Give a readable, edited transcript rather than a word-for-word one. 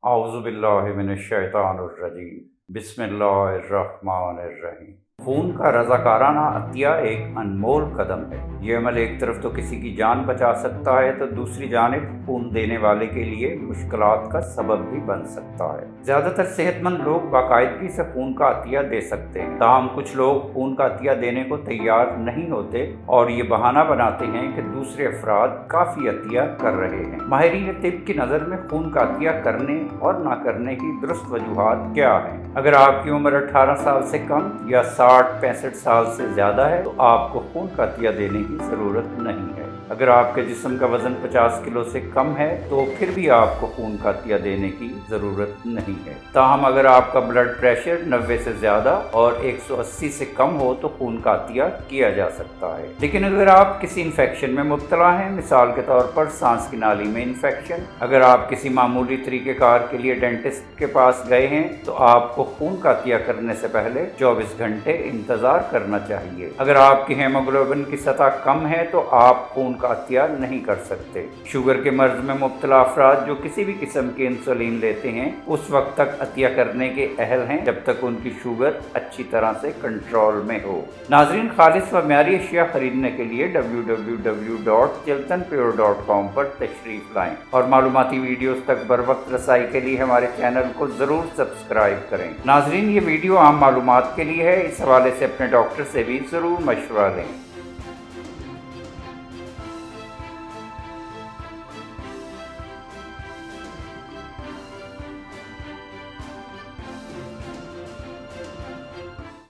اعوذ باللہ من الشیطان الرجیم بسم اللہ الرحمن الرحیم۔ خون کا رضاکارانہ عطیہ ایک انمول قدم ہے۔ یہ عمل ایک طرف تو کسی کی جان بچا سکتا ہے تو دوسری جانب خون دینے والے کے لیے مشکلات کا سبب بھی بن سکتا ہے۔ زیادہ تر صحت مند لوگ باقاعدگی سے خون کا عطیہ دے سکتے ہیں، تاہم کچھ لوگ خون کا عطیہ دینے کو تیار نہیں ہوتے اور یہ بہانہ بناتے ہیں کہ دوسرے افراد کافی عطیہ کر رہے ہیں۔ ماہرین طب کی نظر میں خون کا عطیہ کرنے اور نہ کرنے کی درست وجوہات کیا ہیں؟ اگر آپ کی عمر 18 سال سے کم یا 60-65 سال سے زیادہ ہے تو آپ کو خون کا عطیہ دینے کی ضرورت نہیں ہے۔ اگر آپ کے جسم کا وزن 50 کلو سے کم ہے تو پھر بھی آپ کو خون کا عطیہ دینے کی ضرورت نہیں ہے۔ تاہم اگر آپ کا بلڈ پریشر 90 سے زیادہ اور 180 سے کم ہو تو خون کا عطیہ کیا جا سکتا ہے۔ لیکن اگر آپ کسی انفیکشن میں مبتلا ہیں، مثال کے طور پر سانس کی نالی میں انفیکشن، اگر آپ کسی معمولی طریقہ کار کے لیے ڈینٹسٹ کے پاس گئے ہیں تو آپ کو خون کا عطیہ کرنے سے پہلے 24 گھنٹے انتظار کرنا چاہیے۔ اگر آپ کی ہیموگلوبن کی سطح کم ہے تو آپ خون کا عطیہ نہیں کر سکتے۔ شوگر کے مرض میں مبتلا افراد جو کسی بھی قسم کی انسولین لیتے ہیں اس وقت تک عطیہ کرنے کے اہل ہیں جب تک ان کی شوگر اچھی طرح سے کنٹرول میں ہو۔ ناظرین، خالص و معیاری اشیاء خریدنے کے لیے www.chiltanpure.com پر تشریف لائیں اور معلوماتی ویڈیوز تک بروقت رسائی کے لیے ہمارے چینل کو ضرور سبسکرائب کریں۔ ناظرین، یہ ویڈیو عام معلومات کے لیے ہے، اس حوالے سے اپنے ڈاکٹر سے بھی ضرور مشورہ لیں۔